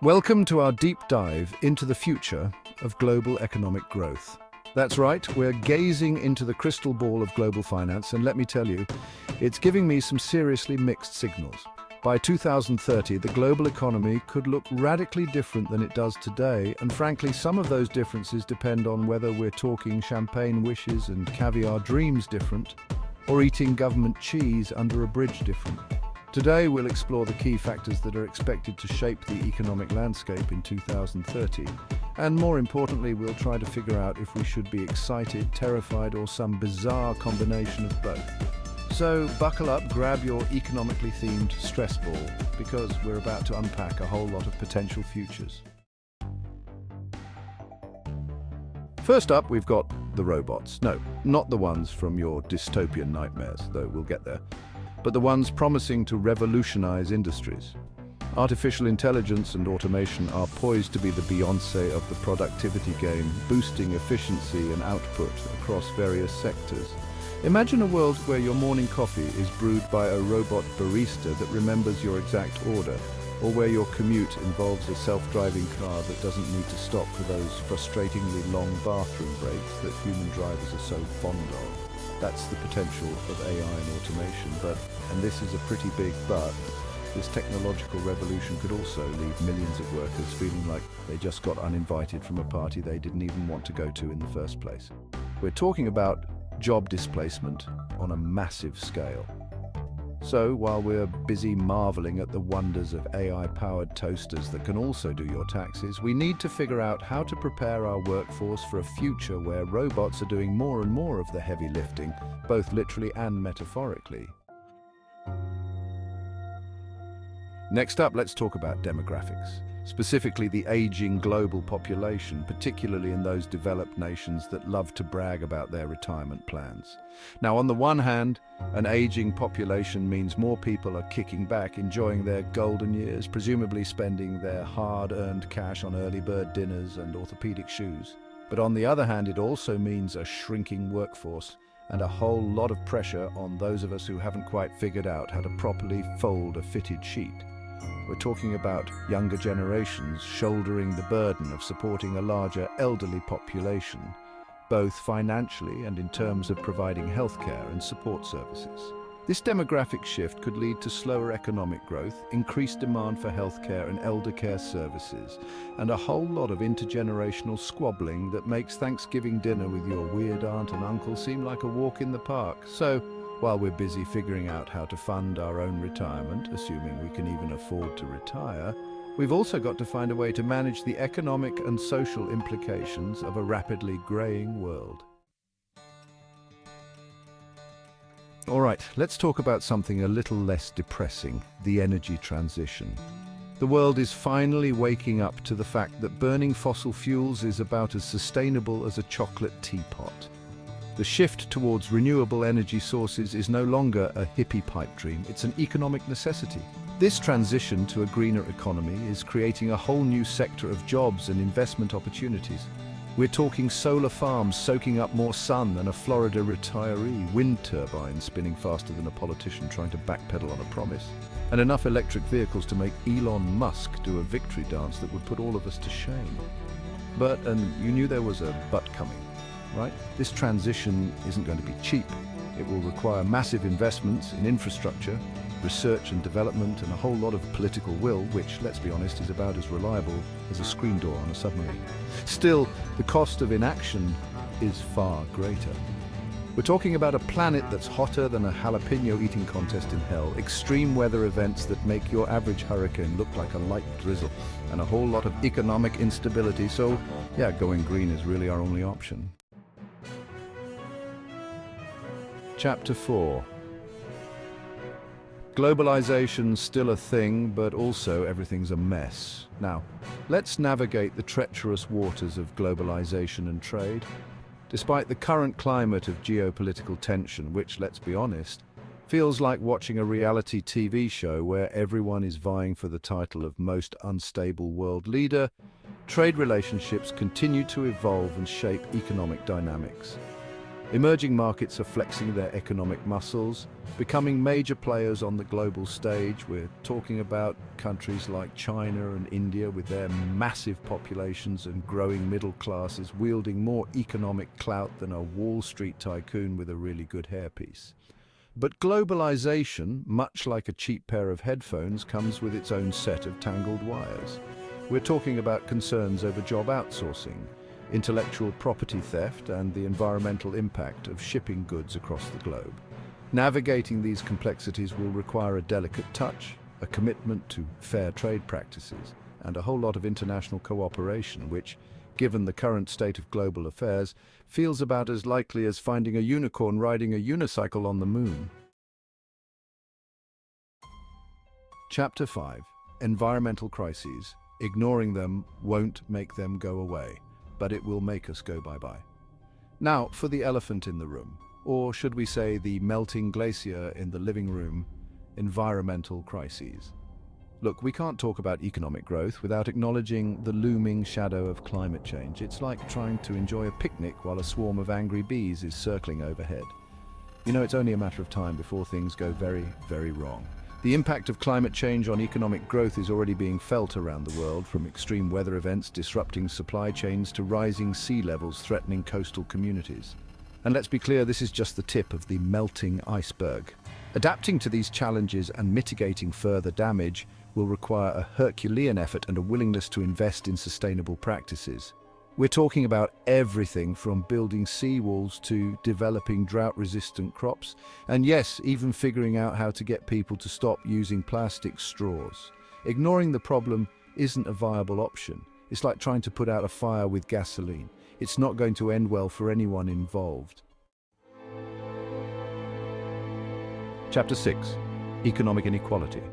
Welcome to our deep dive into the future of global economic growth. That's right, we're gazing into the crystal ball of global finance, and let me tell you, it's giving me some seriously mixed signals. By 2030, the global economy could look radically different than it does today, and frankly, some of those differences depend on whether we're talking champagne wishes and caviar dreams different, or eating government cheese under a bridge different. Today, we'll explore the key factors that are expected to shape the economic landscape in 2030. And more importantly, we'll try to figure out if we should be excited, terrified, or some bizarre combination of both. So buckle up, grab your economically themed stress ball, because we're about to unpack a whole lot of potential futures. First up, we've got the robots. No, not the ones from your dystopian nightmares, though we'll get there, but the ones promising to revolutionize industries. Artificial intelligence and automation are poised to be the Beyoncé of the productivity game, boosting efficiency and output across various sectors. Imagine a world where your morning coffee is brewed by a robot barista that remembers your exact order, or where your commute involves a self-driving car that doesn't need to stop for those frustratingly long bathroom breaks that human drivers are so fond of. That's the potential of AI and automation, and this is a pretty big but, this technological revolution could also leave millions of workers feeling like they just got uninvited from a party they didn't even want to go to in the first place. We're talking about job displacement on a massive scale. So, while we're busy marveling at the wonders of AI-powered toasters that can also do your taxes, we need to figure out how to prepare our workforce for a future where robots are doing more and more of the heavy lifting, both literally and metaphorically. Next up, let's talk about demographics, specifically the aging global population, particularly in those developed nations that love to brag about their retirement plans. Now, on the one hand, an aging population means more people are kicking back, enjoying their golden years, presumably spending their hard-earned cash on early bird dinners and orthopedic shoes. But on the other hand, it also means a shrinking workforce and a whole lot of pressure on those of us who haven't quite figured out how to properly fold a fitted sheet. We're talking about younger generations shouldering the burden of supporting a larger elderly population, both financially and in terms of providing healthcare and support services. This demographic shift could lead to slower economic growth, increased demand for healthcare and elder care services, and a whole lot of intergenerational squabbling that makes Thanksgiving dinner with your weird aunt and uncle seem like a walk in the park. So, while we're busy figuring out how to fund our own retirement, assuming we can even afford to retire, we've also got to find a way to manage the economic and social implications of a rapidly greying world. All right, let's talk about something a little less depressing, the energy transition. The world is finally waking up to the fact that burning fossil fuels is about as sustainable as a chocolate teapot. The shift towards renewable energy sources is no longer a hippie pipe dream, it's an economic necessity. This transition to a greener economy is creating a whole new sector of jobs and investment opportunities. We're talking solar farms soaking up more sun than a Florida retiree, wind turbines spinning faster than a politician trying to backpedal on a promise, and enough electric vehicles to make Elon Musk do a victory dance that would put all of us to shame. But, and you knew there was a but coming, right? This transition isn't going to be cheap. It will require massive investments in infrastructure, research and development, and a whole lot of political will, which, let's be honest, is about as reliable as a screen door on a submarine. Still, the cost of inaction is far greater. We're talking about a planet that's hotter than a jalapeno eating contest in hell, extreme weather events that make your average hurricane look like a light drizzle, and a whole lot of economic instability. So, yeah, going green is really our only option. Chapter 4. Globalization's still a thing, but also everything's a mess. Now, let's navigate the treacherous waters of globalization and trade. Despite the current climate of geopolitical tension, which, let's be honest, feels like watching a reality TV show where everyone is vying for the title of most unstable world leader, trade relationships continue to evolve and shape economic dynamics. Emerging markets are flexing their economic muscles, becoming major players on the global stage. We're talking about countries like China and India with their massive populations and growing middle classes wielding more economic clout than a Wall Street tycoon with a really good hairpiece. But globalization, much like a cheap pair of headphones, comes with its own set of tangled wires. We're talking about concerns over job outsourcing, intellectual property theft, and the environmental impact of shipping goods across the globe. Navigating these complexities will require a delicate touch, a commitment to fair trade practices, and a whole lot of international cooperation, which, given the current state of global affairs, feels about as likely as finding a unicorn riding a unicycle on the moon. Chapter 5. Environmental crises. Ignoring them won't make them go away, but it will make us go bye-bye. Now, for the elephant in the room, or should we say the melting glacier in the living room, environmental crises. Look, we can't talk about economic growth without acknowledging the looming shadow of climate change. It's like trying to enjoy a picnic while a swarm of angry bees is circling overhead. You know, it's only a matter of time before things go very, very wrong. The impact of climate change on economic growth is already being felt around the world, from extreme weather events disrupting supply chains to rising sea levels threatening coastal communities. And let's be clear, this is just the tip of the melting iceberg. Adapting to these challenges and mitigating further damage will require a Herculean effort and a willingness to invest in sustainable practices. We're talking about everything from building seawalls to developing drought-resistant crops, and yes, even figuring out how to get people to stop using plastic straws. Ignoring the problem isn't a viable option. It's like trying to put out a fire with gasoline. It's not going to end well for anyone involved. Chapter 6. Economic inequality.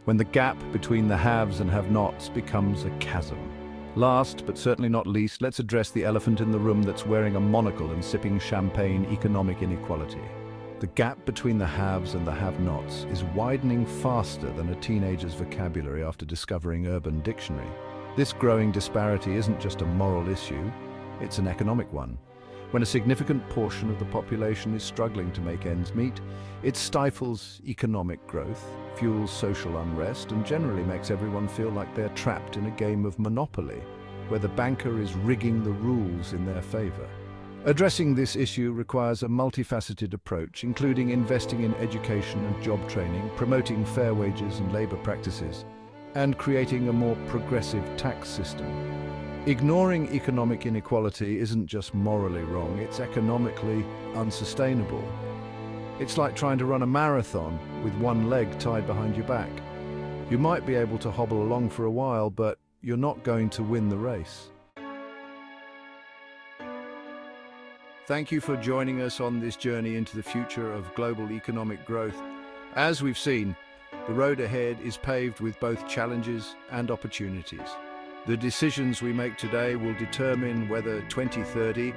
When the gap between the haves and have-nots becomes a chasm. Last, but certainly not least, let's address the elephant in the room that's wearing a monocle and sipping champagne: economic inequality. The gap between the haves and the have-nots is widening faster than a teenager's vocabulary after discovering Urban Dictionary. This growing disparity isn't just a moral issue, it's an economic one. When a significant portion of the population is struggling to make ends meet, it stifles economic growth, fuels social unrest, and generally makes everyone feel like they're trapped in a game of Monopoly, where the banker is rigging the rules in their favor. Addressing this issue requires a multifaceted approach, including investing in education and job training, promoting fair wages and labor practices, and creating a more progressive tax system. Ignoring economic inequality isn't just morally wrong, it's economically unsustainable. It's like trying to run a marathon with one leg tied behind your back. You might be able to hobble along for a while, but you're not going to win the race. Thank you for joining us on this journey into the future of global economic growth. As we've seen, the road ahead is paved with both challenges and opportunities. The decisions we make today will determine whether 2030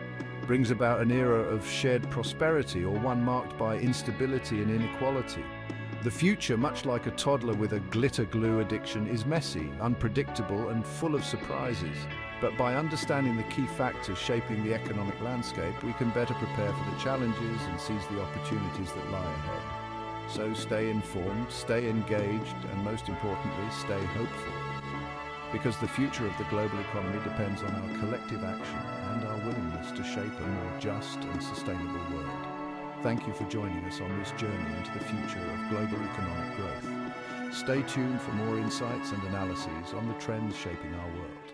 brings about an era of shared prosperity or one marked by instability and inequality. The future, much like a toddler with a glitter glue addiction, is messy, unpredictable, and full of surprises. But by understanding the key factors shaping the economic landscape, we can better prepare for the challenges and seize the opportunities that lie ahead. So stay informed, stay engaged, and most importantly, stay hopeful. Because the future of the global economy depends on our collective action and our willingness to shape a more just and sustainable world. Thank you for joining us on this journey into the future of global economic growth. Stay tuned for more insights and analyses on the trends shaping our world.